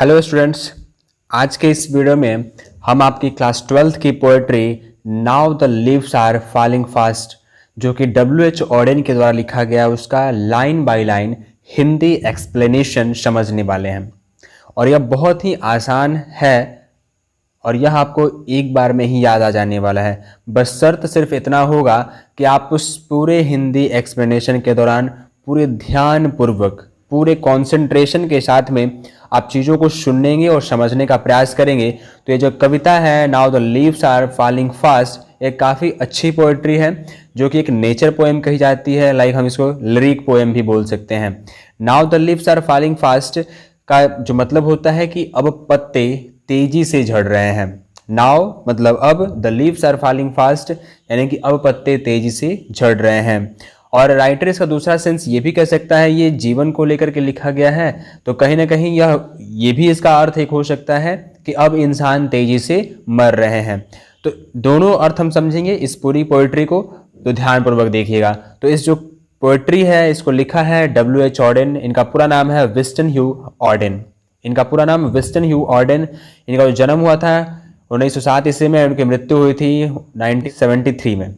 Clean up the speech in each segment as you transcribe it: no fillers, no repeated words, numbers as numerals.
Hello students. आज के इस वीडियो में हम आपकी क्लास 12th की poetry now the leaves are falling fast जो कि W.H. ऑडेन के द्वारा लिखा गया उसका line by line Hindi explanation समझने वाले हैं। और यह बहुत ही आसान है और यह आपको एक बार में ही याद आ जाने वाला है। बस शर्त सिर्फ इतना होगा कि आप उस पूरे हिंदी एक्सप्लेनेशन के दौरान पूरे ध्यान पूर्वक पूरे कंसंट्रेशन के साथ में आप चीज़ों को सुनेंगे और समझने का प्रयास करेंगे। तो ये जो कविता है now the leaves are falling fast, एक काफ़ी अच्छी पोएट्री है जो कि एक नेचर पोएम कही जाती है। लाइक हम इसको लिरिक पोएम भी बोल सकते हैं। Now the leaves are falling fast का जो मतलब होता है कि अब पत्ते तेजी से झड़ रहे हैं। नाउ मतलब अब, the leaves are falling fast यानी कि अब पत्ते तेजी से झड़ रहे हैं। और राइटर इसका दूसरा सेंस ये भी कह सकता है ये जीवन को लेकर के लिखा गया है, तो कहीं ना कहीं ये भी इसका अर्थ एक हो सकता है कि अब इंसान तेजी से मर रहे हैं। तो दोनों अर्थ हम समझेंगे इस पूरी पोएट्री को, तो ध्यानपूर्वक देखिएगा। तो इस जो पोएट्री है इसको लिखा है W.H. ऑडेन। इनका पूरा नाम है विंस्टन ह्यू ऑडेन। इनका पूरा नाम विंस्टन ह्यू ऑडेन। इनका जो जन्म हुआ था 1907 ईस्वी में, उनकी मृत्यु हुई थी 1973 में।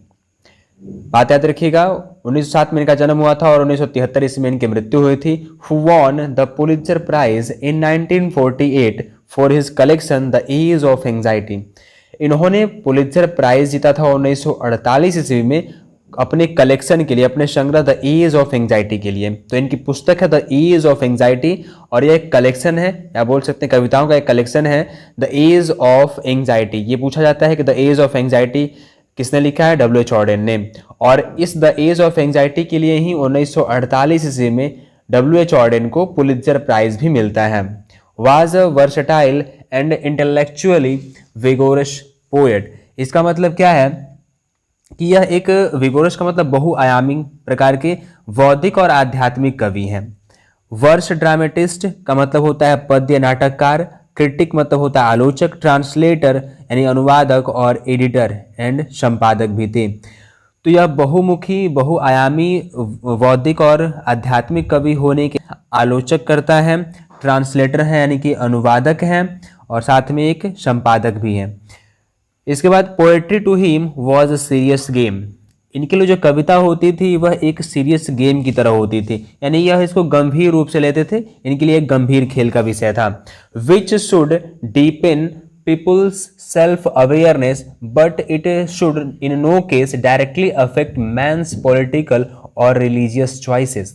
बात याद रखिएगा, 1907 में इनका जन्म हुआ था और 1973 ईस्वी में इनकी मृत्यु हुई थी। Who won the Pulitzer prize in 1948 for his collection the age of anxiety. इन्होंने पुलित्जर प्राइज जीता था 1948 ईस्वी में अपने कलेक्शन के लिए, अपने संग्रह द ईज ऑफ एंजाइटी के लिए। तो इनकी पुस्तक है द ईज ऑफ एंजाइटी और यह एक कलेक्शन है, या बोल सकते हैं कविताओं का एक कलेक्शन है, द ईज ऑफ एंजाइटी। ये पूछा जाता है कि द ईज ऑफ एंजाइटी किसने लिखा है? W.H. ऑडेन ने। और इस द एज ऑफ एंजाइटी के लिए ही 1948 ईस्वी में W.H. ऑडेन को पुलित्जर प्राइज भी मिलता है। Was a versatile and intellectually vigorous poet. इसका मतलब क्या है कि यह एक विगोरस का मतलब बहुआयामी प्रकार के बौद्धिक और आध्यात्मिक कवि हैं। वर्स ड्रामेटिस्ट का मतलब होता है पद्य नाटककार। क्रिटिक मतलब होता है आलोचक। ट्रांसलेटर यानी अनुवादक, और एडिटर एंड संपादक भी थे। तो यह बहुमुखी बहुआयामी बौद्धिक और आध्यात्मिक कवि होने के आलोचक करता है, ट्रांसलेटर है यानी कि अनुवादक हैं, और साथ में एक संपादक भी हैं। इसके बाद poetry to him was a serious game. इनके लिए जो कविता होती थी वह एक सीरियस गेम की तरह होती थी, यानी यह इसको गंभीर रूप से लेते थे। इनके लिए एक गंभीर खेल का विषय था। Which should depend peoples self awareness but it should in no case directly affect mans political और रिलीजियस चॉइसेस।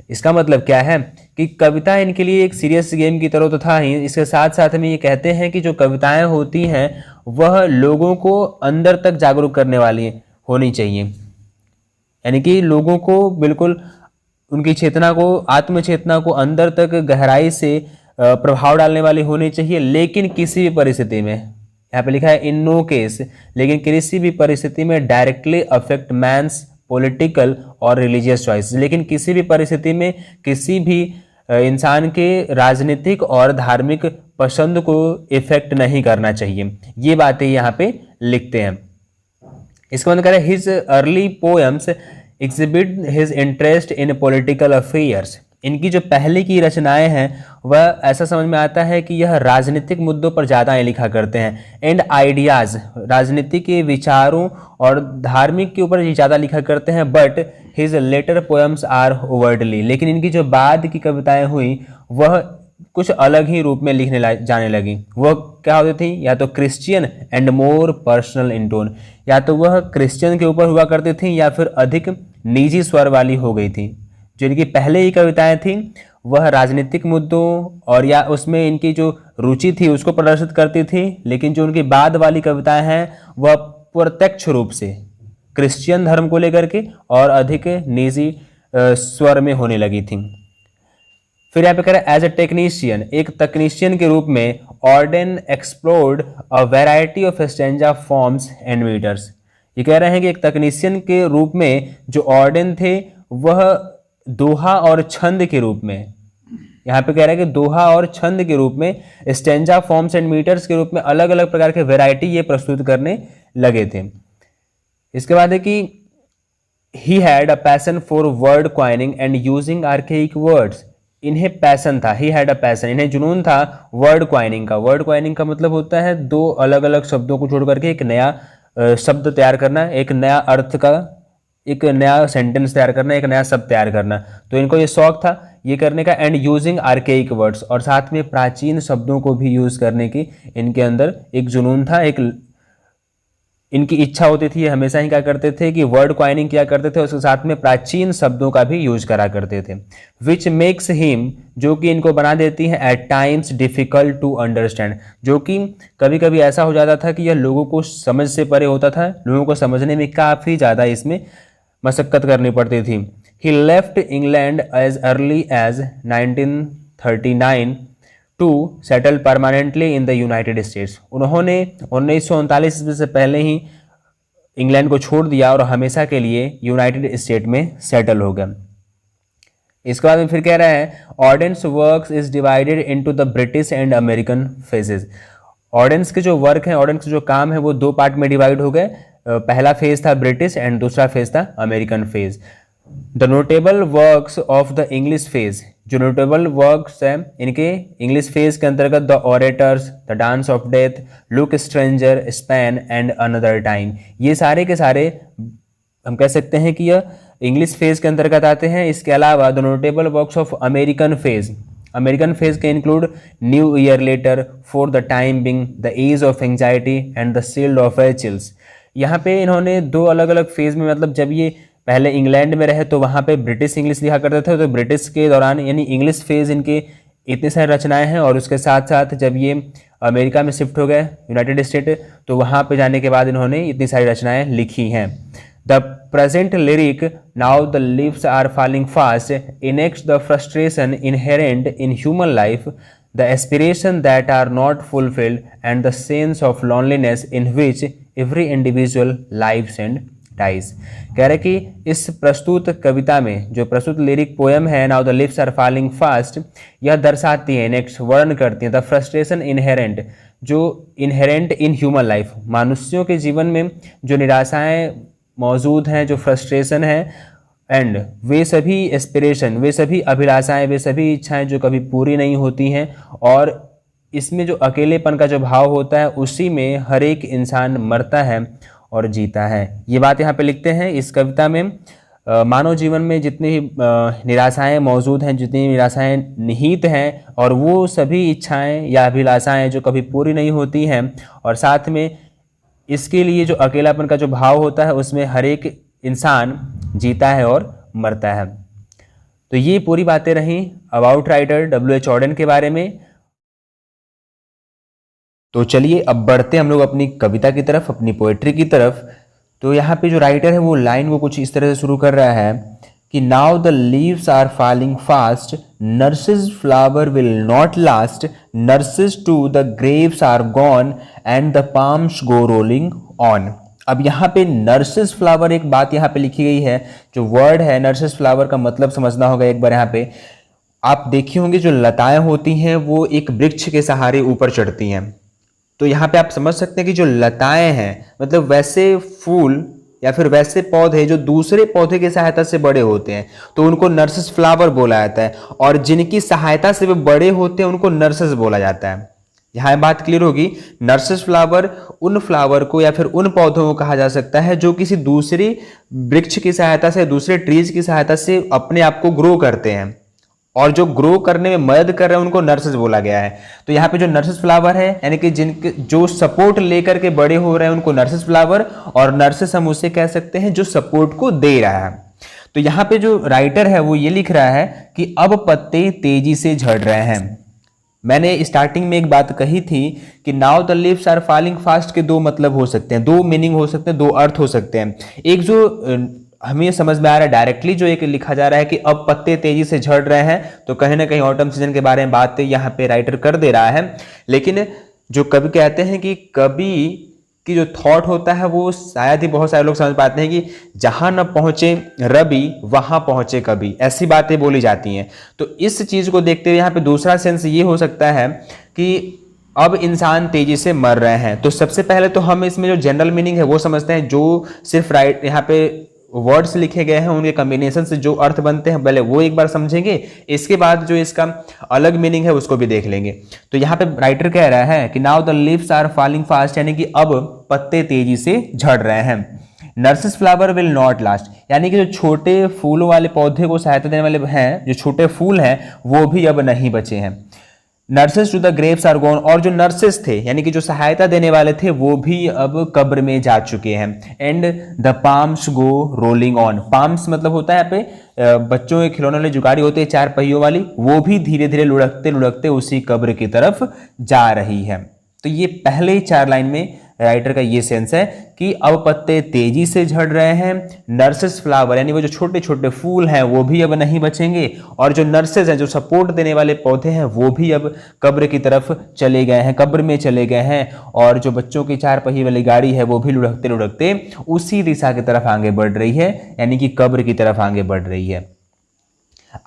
इसका मतलब क्या है कि कविता इनके लिए एक सीरियस गेम की तरह तो था ही, इसके साथ साथ में ये कहते हैं कि जो कविताएं होती हैं वह लोगों को अंदर तक जागरूक करने वाली होनी चाहिए, यानी कि लोगों को बिल्कुल उनकी चेतना को, आत्म चेतना को अंदर तक गहराई से प्रभाव डालने वाली होनी चाहिए। लेकिन किसी भी परिस्थिति में, यहाँ पे लिखा है इन नो केस, लेकिन किसी भी परिस्थिति में डायरेक्टली अफेक्ट मैंस पॉलिटिकल और रिलीजियस चॉइस, लेकिन किसी भी परिस्थिति में किसी भी इंसान के राजनीतिक और धार्मिक पसंद को इफेक्ट नहीं करना चाहिए। ये बातें यहाँ पे लिखते हैं। इसका मतलब है his early poems exhibit his interest in political affairs. इनकी जो पहले की रचनाएं हैं वह ऐसा समझ में आता है कि यह राजनीतिक मुद्दों पर ज़्यादा लिखा करते हैं। एंड आइडियाज़, राजनीतिक के विचारों और धार्मिक के ऊपर ज़्यादा लिखा करते हैं। But his later poems are overtly, लेकिन इनकी जो बाद की कविताएं हुई वह कुछ अलग ही रूप में लिखने जाने लगी। वह क्या होती थी? या तो Christian and more personal in tone, या तो वह क्रिश्चियन के ऊपर हुआ करती थी या फिर अधिक निजी स्वर वाली हो गई थी। जो इनकी पहले ही कविताएं थी वह राजनीतिक मुद्दों और या उसमें इनकी जो रुचि थी उसको प्रदर्शित करती थी, लेकिन जो उनकी बाद वाली कविताएं हैं वह प्रत्यक्ष रूप से क्रिश्चियन धर्म को लेकर के और अधिक निजी स्वर में होने लगी थी। फिर यहाँ पे कह रहे हैं एज ए टेक्नीशियन, एक तकनीशियन के रूप में Auden explored a variety of stanza forms and metres. ये कह रहे हैं कि एक तकनीशियन के रूप में जो ऑर्डेन थे वह दोहा और छंद के रूप में, यहाँ पे कह रहे हैं कि दोहा और छंद के रूप में, स्टैंजा फॉर्म्स एंड मीटर्स के रूप में अलग अलग प्रकार के वैरायटी ये प्रस्तुत करने लगे थे। इसके बाद है कि he had a passion for word coining and using archaic words. इन्हें पैसन था, ही हैड अ पैसन, इन्हें जुनून था वर्ड क्वाइनिंग का। वर्ड क्वाइनिंग का मतलब होता है दो अलग अलग शब्दों को जोड़ करके एक नया शब्द तैयार करना, एक नया अर्थ का, एक नया सेंटेंस तैयार करना, एक नया शब्द तैयार करना। तो इनको ये शौक था ये करने का। एंड यूजिंग आर्केइक वर्ड्स, और साथ में प्राचीन शब्दों को भी यूज करने की इनके अंदर एक जुनून था, एक इनकी इच्छा होती थी। ये हमेशा ही क्या करते थे कि वर्ड क्वाइनिंग किया करते थे, उसके साथ में प्राचीन शब्दों का भी यूज करा करते थे। विच मेक्स हिम, जो कि इनको बना देती है at times difficult to understand, जो कि कभी कभी ऐसा हो जाता था कि यह लोगों को समझ से परे होता था, लोगों को समझने में काफ़ी ज़्यादा इसमें मशक्क़त करनी पड़ती थी। He left England as early as 1939 to settle permanently in the United States. उन्होंने 1939 ईस्वी से पहले ही इंग्लैंड को छोड़ दिया और हमेशा के लिए यूनाइटेड स्टेट में सेटल हो गया। इसके बाद में फिर कह रहा है Auden's works is divided into the British and American phases. Auden's के जो वर्क हैं, ऑर्डेंस के जो काम है वो दो पार्ट में डिवाइड हो गए। पहला फेज था ब्रिटिश एंड दूसरा फेज था American phase. The notable works of the English phase, जो नोटेबल वर्क्स हैं इनके इंग्लिश फेज के अंतर्गत the orators, the dance of death, look stranger, span and another time, ये सारे के सारे हम कह सकते हैं कि यह इंग्लिश फेज के अंतर्गत आते हैं। इसके अलावा the notable works of American phase, American phase के include New Year letter, for the time being, the age of anxiety and the shield of Achilles. यहाँ पे इन्होंने दो अलग अलग फेज में, मतलब जब ये पहले इंग्लैंड में रहे तो वहाँ पे ब्रिटिश इंग्लिश लिखा करते थे, तो ब्रिटिश के दौरान यानी इंग्लिश फेज इनके इतने सारे रचनाएं हैं। और उसके साथ साथ जब ये अमेरिका में शिफ्ट हो गए यूनाइटेड स्टेट, तो वहाँ पे जाने के बाद इन्होंने इतनी सारी रचनाएं लिखी हैं। The present lyric now the leaves are falling fast enacts the frustration inherent in human life, the aspiration that are not fulfilled and the sense of loneliness in which every individual lives and dies. कह रहे कि इस प्रस्तुत कविता में, जो प्रस्तुत lyric poem है now the leaves are falling fast, यह दर्शाती है, नेक्स्ट वर्णन करती है द फ्रस्ट्रेशन इनहेरेंट, जो इनहेरेंट इन ह्यूमन लाइफ, मनुष्यों के जीवन में जो निराशाएं मौजूद हैं, जो फ्रस्ट्रेशन है, एंड वे सभी एस्पिरेशन, वे सभी अभिलाषाएं, वे सभी इच्छाएं जो कभी पूरी नहीं होती हैं। और इसमें जो अकेलेपन का जो भाव होता है उसी में हर एक इंसान मरता है और जीता है। ये बात यहाँ पे लिखते हैं इस कविता में। मानव जीवन में जितनी निराशाएं मौजूद हैं, जितनी निराशाएं निहित हैं, और वो सभी इच्छाएं या अभिलाषाएं जो कभी पूरी नहीं होती हैं, और साथ में इसके लिए जो अकेलापन का जो भाव होता है उसमें हर एक इंसान जीता है और मरता है। तो ये पूरी बातें रहीं अबाउट राइटर W.H. ऑर्डन के बारे में। तो चलिए अब बढ़ते हम लोग अपनी कविता की तरफ, अपनी पोएट्री की तरफ। तो यहाँ पे जो राइटर है वो लाइन वो कुछ इस तरह से शुरू कर रहा है कि now the leaves are falling fast, nurses flower will not last, nurses to the graves are gone and the palms go rolling on. अब यहाँ पे नर्सेज फ्लावर, एक बात यहाँ पे लिखी गई है, जो वर्ड है नर्सेज फ्लावर का मतलब समझना होगा एक बार। यहाँ पे आप देखे होंगे जो लताएं होती हैं वो एक वृक्ष के सहारे ऊपर चढ़ती हैं। तो यहाँ पे आप समझ सकते हैं कि जो लताएं हैं मतलब वैसे फूल या फिर वैसे पौधे जो दूसरे पौधे की सहायता से बड़े होते हैं, तो उनको नर्सेस फ्लावर बोला जाता है। और जिनकी सहायता से वे बड़े होते हैं उनको नर्सेस बोला जाता है। यहाँ बात क्लियर होगी। नर्सेस फ्लावर उन फ्लावर को या फिर उन पौधों को कहा जा सकता है जो किसी दूसरी वृक्ष की सहायता से, दूसरे ट्रीज की सहायता से अपने आप को ग्रो करते हैं, और जो ग्रो करने में मदद कर रहे हैं उनको नर्सेस बोला गया है। तो यहाँ पे जो नर्सेस फ्लावर है यानी कि जिनके जो सपोर्ट लेकर के बड़े हो रहे हैं उनको नर्सेस फ्लावर, और नर्सेस हम उसे कह सकते हैं जो सपोर्ट को दे रहा है। तो यहाँ पे जो राइटर है वो ये लिख रहा है कि अब पत्ते तेजी से झड़ रहे हैं। मैंने स्टार्टिंग में एक बात कही थी कि now the leaves are falling fast के दो मतलब हो सकते हैं, दो मीनिंग हो सकते हैं, दो अर्थ हो सकते हैं। एक जो हमें समझ में आ रहा है डायरेक्टली, जो एक लिखा जा रहा है कि अब पत्ते तेजी से झड़ रहे हैं, तो कहीं ना कहीं ऑटम सीजन के बारे में बात यहाँ पे राइटर कर दे रहा है। लेकिन जो कवि कहते हैं कि कवि की जो थॉट होता है वो शायद ही बहुत सारे लोग समझ पाते हैं कि जहां न पहुंचे रवि वहां पहुंचे कवि, ऐसी बातें बोली जाती हैं। तो इस चीज को देखते हुए यहाँ पे दूसरा सेंस ये हो सकता है कि अब इंसान तेजी से मर रहे हैं। तो सबसे पहले तो हम इसमें जो जनरल मीनिंग है वो समझते हैं, जो सिर्फ राइट यहाँ पे वर्ड्स लिखे गए हैं उनके कॉम्बिनेशन से जो अर्थ बनते हैं पहले वो एक बार समझेंगे, इसके बाद जो इसका अलग मीनिंग है उसको भी देख लेंगे। तो यहाँ पे राइटर कह रहा है कि now the leaves are falling fast, यानी कि अब पत्ते तेजी से झड़ रहे हैं। Nurses flower will not last, यानी कि जो छोटे फूलों वाले पौधे को सहायता देने वाले हैं, जो छोटे फूल हैं वो भी अब नहीं बचे हैं। Nurses to the graves are gone, और जो नर्सेस थे यानी कि जो सहायता देने वाले थे वो भी अब कब्र में जा चुके हैं। And the palms go rolling on, palms मतलब होता है यहाँ पे बच्चों के खिलौने वाली जो गाड़ी होती है 4 पहियों वाली, वो भी धीरे धीरे लुढ़कते लुढ़कते उसी कब्र की तरफ जा रही है। तो ये पहले 4 लाइन में राइटर का ये सेंस है कि अब पत्ते तेजी से झड़ रहे हैं, नर्सेस फ्लावर यानी वो जो छोटे छोटे फूल हैं वो भी अब नहीं बचेंगे, और जो नर्सेस हैं जो सपोर्ट देने वाले पौधे हैं वो भी अब कब्र की तरफ चले गए हैं, कब्र में चले गए हैं, और जो बच्चों की 4 पहिए वाली गाड़ी है वो भी लुढ़कते लुढ़कते उसी दिशा की तरफ आगे बढ़ रही है, यानी कि कब्र की तरफ आगे बढ़ रही है।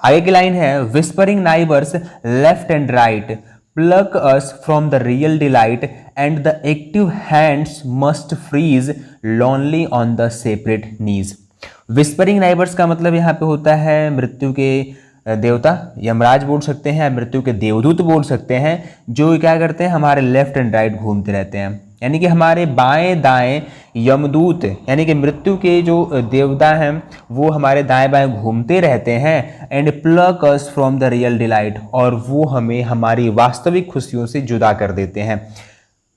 आगे की लाइन है whispering neighbours left and right pluck us from the real delight and the active hands must freeze lonely on the separate knees। whispering neighbors का मतलब यहाँ पे होता है मृत्यु के देवता, यमराज बोल सकते हैं, मृत्यु के देवदूत बोल सकते हैं, जो क्या करते हैं हमारे लेफ्ट एंड राइट घूमते रहते हैं, यानी कि हमारे बाएं दाएं यमदूत यानी कि मृत्यु के जो देवता हैं वो हमारे दाएं बाएं घूमते रहते हैं। And pluck us from the real delight, और वो हमें हमारी वास्तविक खुशियों से जुदा कर देते हैं।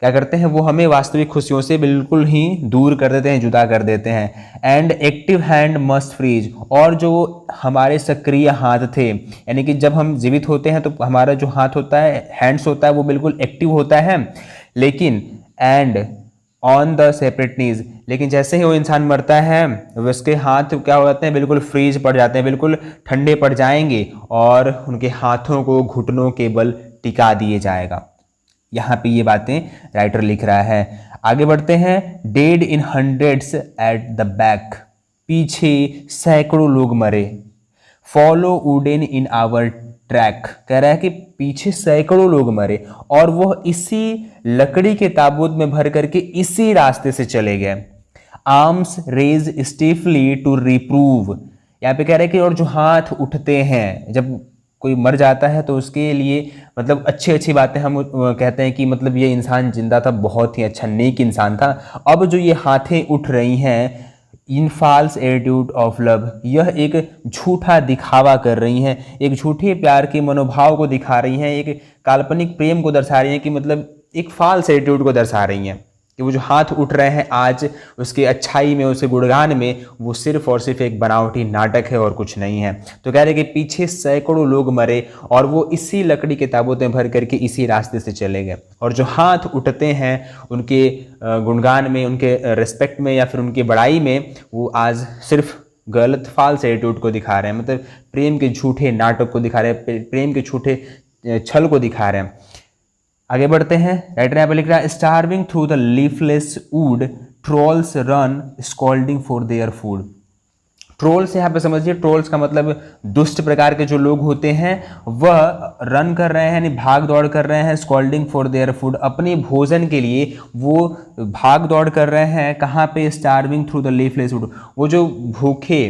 क्या करते हैं वो हमें वास्तविक खुशियों से बिल्कुल ही दूर कर देते हैं, जुदा कर देते हैं। And active hand must freeze, और जो हमारे सक्रिय हाथ थे यानी कि जब हम जीवित होते हैं तो हमारा जो हाथ होता है, हैंड्स होता है, वो बिल्कुल एक्टिव होता है, लेकिन एंड ऑन द सेपरेट नीज, लेकिन जैसे ही वो इंसान मरता है उसके हाथ क्या हो जाते हैं, बिल्कुल फ्रीज पड़ जाते हैं, बिल्कुल ठंडे पड़ जाएंगे, और उनके हाथों को घुटनों के बल टिका दिए जाएगा। यहाँ पे ये बातें राइटर लिख रहा है। आगे बढ़ते हैं। Dead in hundreds at the back, पीछे सैकड़ों लोग मरे। Follow wooden in our track, कह रहा है कि पीछे सैकड़ों लोग मरे और वह इसी लकड़ी के ताबूत में भर करके इसी रास्ते से चले गए। आर्म्स रेज स्टिफली टू रिप्रूव, यहाँ पे कह रहे हैं कि और जो हाथ उठते हैं जब कोई मर जाता है तो उसके लिए मतलब अच्छी अच्छी बातें हम कहते हैं कि मतलब ये इंसान जिंदा था, बहुत ही अच्छा नेक इंसान था। अब जो ये हाथें उठ रही हैं इन फॉल्स एटीट्यूड ऑफ लव, यह एक झूठा दिखावा कर रही हैं, एक झूठे प्यार के मनोभाव को दिखा रही हैं, एक काल्पनिक प्रेम को दर्शा रही हैं, कि मतलब एक फॉल्स एटीट्यूड को दर्शा रही हैं कि वो जो हाथ उठ रहे हैं आज उसकी अच्छाई में, उसके गुणगान में, वो सिर्फ और सिर्फ एक बनावटी नाटक है और कुछ नहीं है। तो कह रहे कि पीछे सैकड़ों लोग मरे और वो इसी लकड़ी के ताबूत में भर करके इसी रास्ते से चले गए, और जो हाथ उठते हैं उनके गुणगान में, उनके रिस्पेक्ट में या फिर उनकी बड़ाई में, वो आज सिर्फ गलत फॉल्स एटीट्यूड को दिखा रहे हैं, मतलब प्रेम के झूठे नाटक को दिखा रहे हैं, प्रेम के झूठे छल को दिखा रहे हैं। आगे बढ़ते हैं। राइटर यहाँ पे लिख रहा है starving through the leafless would trolls run scolding for their food. Trolls यहाँ पे समझिए, ट्रोल्स का मतलब दुष्ट प्रकार के जो लोग होते हैं वह रन कर रहे हैं यानी भाग दौड़ कर रहे हैं, स्कॉल्डिंग फॉर देयर फूड, अपने भोजन के लिए वो भाग दौड़ कर रहे हैं। कहाँ पे? Starving through the leafless would, वो जो भूखे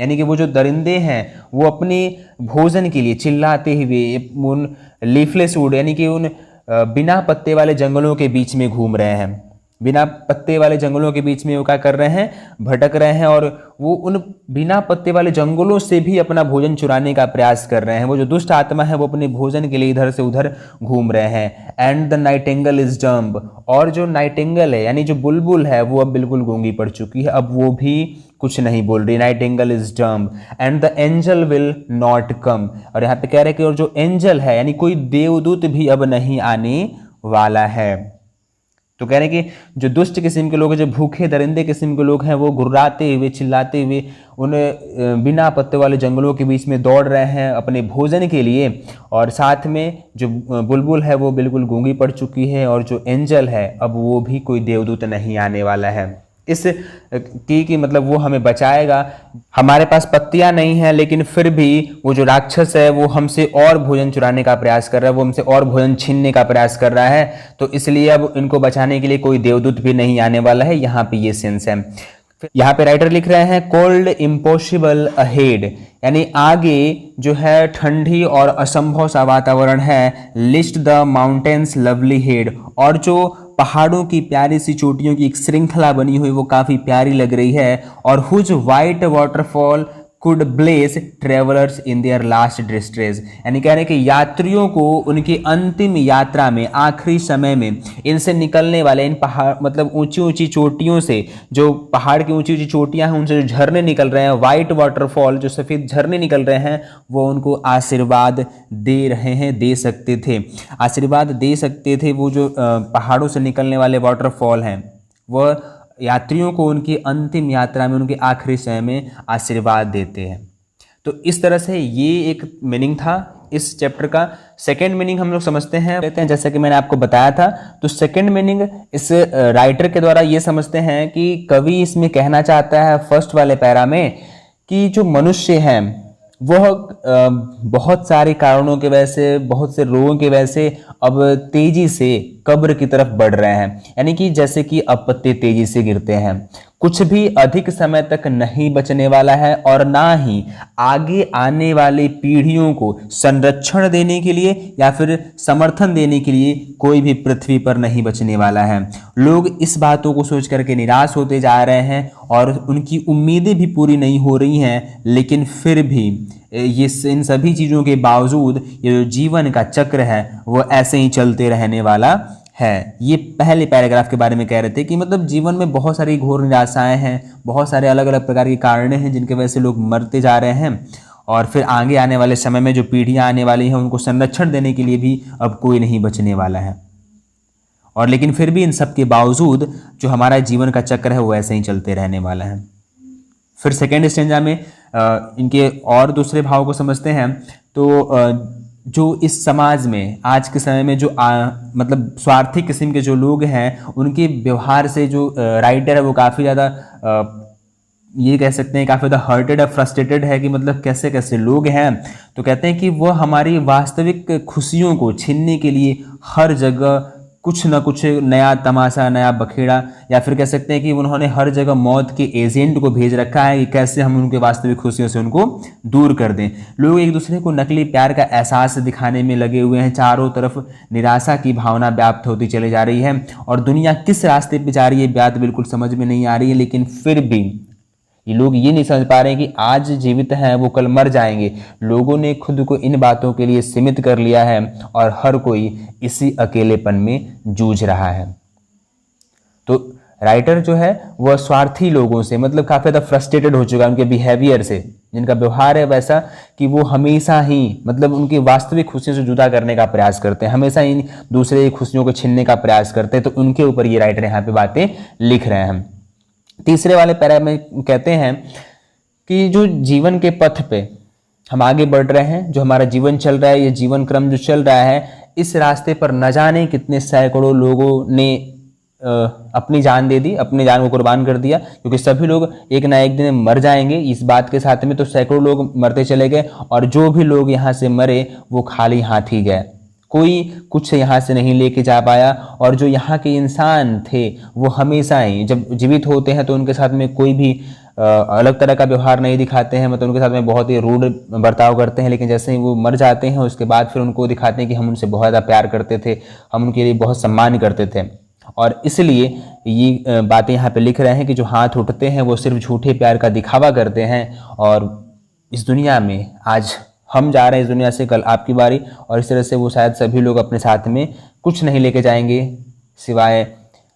यानी कि वो जो दरिंदे हैं वो अपने भोजन के लिए चिल्लाते हुए उन लीफलेस वुड यानी कि उन बिना पत्ते वाले जंगलों के बीच में घूम रहे हैं। बिना पत्ते वाले जंगलों के बीच में वो क्या कर रहे हैं? भटक रहे हैं, और वो उन बिना पत्ते वाले जंगलों से भी अपना भोजन चुराने का प्रयास कर रहे हैं। वो जो दुष्ट आत्मा है वो अपने भोजन के लिए इधर से उधर घूम रहे हैं। And the Nightingale is dumb, और जो नाइटिंगेल है यानी जो बुलबुल है वो अब बिल्कुल गूंगी पड़ चुकी है, अब वो भी कुछ नहीं बोल रही। Nightingale is dumb and the angel will not come, और यहाँ पे कह रहे हैं कि और जो एंजल है यानी कोई देवदूत भी अब नहीं आने वाला है। तो कह रहे हैं कि जो दुष्ट किस्म के लोग हैं, जो भूखे दरिंदे किस्म के लोग हैं, वो गुर्राते हुए चिल्लाते हुए उन बिना पत्ते वाले जंगलों के बीच में दौड़ रहे हैं अपने भोजन के लिए, और साथ में जो बुलबुल है वो बिल्कुल गूंगी पड़ चुकी है, और जो एंजल है अब वो भी कोई देवदूत नहीं आने वाला है। इस की मतलब वो हमें बचाएगा। हमारे पास पत्तियां नहीं हैं लेकिन फिर भी वो जो राक्षस है वो हमसे और भोजन चुराने का प्रयास कर रहा है, वो हमसे और भोजन छीनने का प्रयास कर रहा है, तो इसलिए अब इनको बचाने के लिए कोई देवदूत भी नहीं आने वाला है। यहाँ पे ये सेंस है। यहाँ पे राइटर लिख रहे हैं कोल्ड इम्पॉसिबल अहेड, यानी आगे जो है ठंडी और असंभव सा वातावरण है। List the mountains lovely head, और जो पहाड़ों की प्यारी सी चोटियों की एक श्रृंखला बनी हुई वो काफी प्यारी लग रही है। और whose white waterfall could bless travellers in their last distress, यानी कह रहे हैं कि यात्रियों को उनकी अंतिम यात्रा में, आखिरी समय में इनसे निकलने वाले, इन पहाड़ मतलब ऊंची ऊंची चोटियों से, जो पहाड़ की ऊंची ऊंची चोटियां हैं उनसे जो झरने निकल रहे हैं, वाइट वाटरफॉल जो सफ़ेद झरने निकल रहे हैं, वो उनको आशीर्वाद दे रहे हैं, दे सकते थे, आशीर्वाद दे सकते थे। वो जो पहाड़ों से निकलने वाले वाटरफॉल हैं वह यात्रियों को उनकी अंतिम यात्रा में, उनके आखिरी समय में आशीर्वाद देते हैं। तो इस तरह से ये एक मीनिंग था इस चैप्टर का। सेकंड मीनिंग हम लोग समझते हैं, कहते हैं जैसा कि मैंने आपको बताया था। तो सेकंड मीनिंग इस राइटर के द्वारा ये समझते हैं कि कवि इसमें कहना चाहता है फर्स्ट वाले पैरा में कि जो मनुष्य हैं वह बहुत सारे कारणों के वजह से, बहुत से रोगों की वजह से अब तेजी से कब्र की तरफ बढ़ रहे हैं, यानी कि जैसे कि अब पत्ते तेजी से गिरते हैं। कुछ भी अधिक समय तक नहीं बचने वाला है और ना ही आगे आने वाली पीढ़ियों को संरक्षण देने के लिए या फिर समर्थन देने के लिए कोई भी पृथ्वी पर नहीं बचने वाला है। लोग इस बातों को सोच करके निराश होते जा रहे हैं और उनकी उम्मीदें भी पूरी नहीं हो रही हैं, लेकिन फिर भी ये इन सभी चीज़ों के बावजूद ये जो जीवन का चक्र है वो ऐसे ही चलते रहने वाला है। ये पहले पैराग्राफ के बारे में कह रहे थे कि मतलब जीवन में बहुत सारी घोर निराशाएं हैं, बहुत सारे अलग अलग प्रकार के कारण हैं जिनके वजह से लोग मरते जा रहे हैं, और फिर आगे आने वाले समय में जो पीढ़ियां आने वाली हैं उनको संरक्षण देने के लिए भी अब कोई नहीं बचने वाला है। और लेकिन फिर भी इन सब के बावजूद जो हमारा जीवन का चक्र है वो ऐसे ही चलते रहने वाला है। फिर सेकेंड स्टेंजा में इनके और दूसरे भाव को समझते हैं। तो जो इस समाज में आज के समय में जो मतलब स्वार्थी किस्म के जो लोग हैं उनके व्यवहार से जो राइटर है वो काफ़ी ज़्यादा ये कह सकते हैं काफ़ी ज़्यादा हर्टेड है, फ्रस्ट्रेटेड है कि मतलब कैसे कैसे लोग हैं। तो कहते हैं कि वह हमारी वास्तविक खुशियों को छीनने के लिए हर जगह कुछ ना कुछ नया तमाशा, नया बखेड़ा, या फिर कह सकते हैं कि उन्होंने हर जगह मौत के एजेंट को भेज रखा है कि कैसे हम उनके वास्तविक खुशियों से उनको दूर कर दें। लोग एक दूसरे को नकली प्यार का एहसास दिखाने में लगे हुए हैं। चारों तरफ निराशा की भावना व्याप्त होती चली जा रही है और दुनिया किस रास्ते पर जा रही है बात बिल्कुल समझ में नहीं आ रही है। लेकिन फिर भी ये लोग ये नहीं समझ पा रहे हैं कि आज जीवित हैं वो कल मर जाएंगे। लोगों ने खुद को इन बातों के लिए सीमित कर लिया है और हर कोई इसी अकेलेपन में जूझ रहा है। तो राइटर जो है वह स्वार्थी लोगों से मतलब काफ़ी ज़्यादा फ्रस्ट्रेटेड हो चुका है उनके बिहेवियर से, जिनका व्यवहार है वैसा कि वो हमेशा ही मतलब उनकी वास्तविक खुशियों से जुदा करने का प्रयास करते हैं, हमेशा इन दूसरे की खुशियों को छीनने का प्रयास करते हैं। तो उनके ऊपर ये राइटर यहाँ पे बातें लिख रहे हैं। तीसरे वाले पैरा में कहते हैं कि जो जीवन के पथ पे हम आगे बढ़ रहे हैं, जो हमारा जीवन चल रहा है, ये जीवन क्रम जो चल रहा है, इस रास्ते पर न जाने कितने सैकड़ों लोगों ने अपनी जान दे दी, अपनी जान को कुर्बान कर दिया, क्योंकि सभी लोग एक ना एक दिन मर जाएंगे। इस बात के साथ में तो सैकड़ों लोग मरते चले गए और जो भी लोग यहाँ से मरे वो खाली हाथ ही गए, कोई कुछ यहाँ से नहीं लेके जा पाया। और जो यहाँ के इंसान थे वो हमेशा ही जब जीवित होते हैं तो उनके साथ में कोई भी अलग तरह का व्यवहार नहीं दिखाते हैं, मतलब उनके साथ में बहुत ही रूड बर्ताव करते हैं। लेकिन जैसे ही वो मर जाते हैं उसके बाद फिर उनको दिखाते हैं कि हम उनसे बहुत ज़्यादा प्यार करते थे, हम उनके लिए बहुत सम्मान करते थे। और इसलिए ये बातें यहाँ पे लिख रहे हैं कि जो हाथ उठते हैं वो सिर्फ झूठे प्यार का दिखावा करते हैं। और इस दुनिया में आज हम जा रहे हैं, इस दुनिया से कल आपकी बारी, और इस तरह से वो शायद सभी लोग अपने साथ में कुछ नहीं लेके जाएंगे सिवाय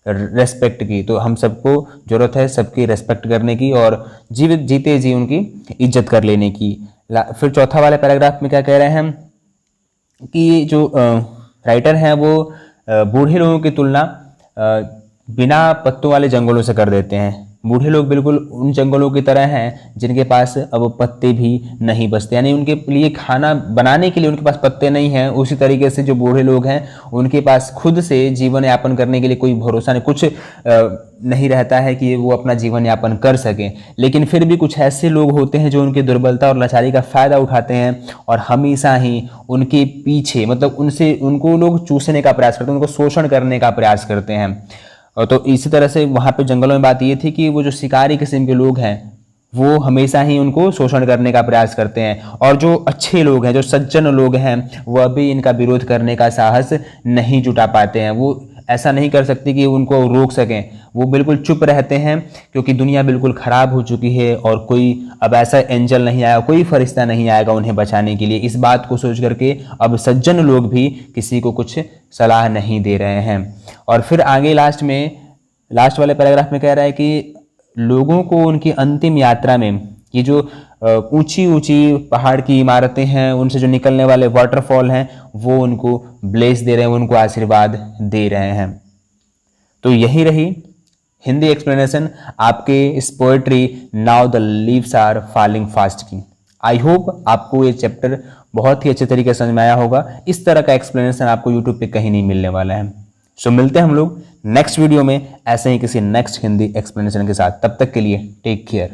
रेस्पेक्ट की। तो हम सबको ज़रूरत है सबकी रेस्पेक्ट करने की और जीवित जीते जी उनकी इज्जत कर लेने की। फिर चौथा वाले पैराग्राफ में क्या कह रहे हैं कि जो राइटर हैं वो बूढ़े लोगों की तुलना बिना पत्तों वाले जंगलों से कर देते हैं। बूढ़े लोग बिल्कुल उन जंगलों की तरह हैं जिनके पास अब पत्ते भी नहीं बचते, यानी उनके लिए खाना बनाने के लिए उनके पास पत्ते नहीं हैं। उसी तरीके से जो बूढ़े लोग हैं उनके पास खुद से जीवन यापन करने के लिए कोई भरोसा नहीं, कुछ नहीं रहता है कि वो अपना जीवन यापन कर सकें। लेकिन फिर भी कुछ ऐसे लोग होते हैं जो उनकी दुर्बलता और लाचारी का फ़ायदा उठाते हैं और हमेशा ही उनके पीछे मतलब उनको लोग चूसने का प्रयास करते हैं, उनको शोषण करने का प्रयास करते हैं। और तो इसी तरह से वहाँ पे जंगलों में बात ये थी कि वो जो शिकारी किस्म के लोग हैं वो हमेशा ही उनको शोषण करने का प्रयास करते हैं, और जो अच्छे लोग हैं, जो सज्जन लोग हैं, वह भी इनका विरोध करने का साहस नहीं जुटा पाते हैं। वो ऐसा नहीं कर सकते कि उनको रोक सकें, वो बिल्कुल चुप रहते हैं, क्योंकि दुनिया बिल्कुल ख़राब हो चुकी है और कोई अब ऐसा एंजल नहीं आएगा, कोई फरिश्ता नहीं आएगा उन्हें बचाने के लिए। इस बात को सोच करके अब सज्जन लोग भी किसी को कुछ सलाह नहीं दे रहे हैं। और फिर आगे लास्ट वाले पैराग्राफ में कह रहा है कि लोगों को उनकी अंतिम यात्रा में ये जो ऊंची ऊंची पहाड़ की इमारतें हैं, उनसे जो निकलने वाले वाटरफॉल हैं, वो उनको ब्लेस दे रहे हैं, उनको आशीर्वाद दे रहे हैं। तो यही रही हिंदी एक्सप्लेनेशन आपके इस poetry now the leaves are falling fast की। आई होप आपको ये चैप्टर बहुत ही अच्छे तरीके से समझ में आया होगा। इस तरह का एक्सप्लेनेशन आपको यूट्यूब पे कहीं नहीं मिलने वाला है। सो मिलते हैं हम लोग नेक्स्ट वीडियो में ऐसे ही किसी नेक्स्ट हिंदी एक्सप्लेनेशन के साथ। तब तक के लिए टेक केयर।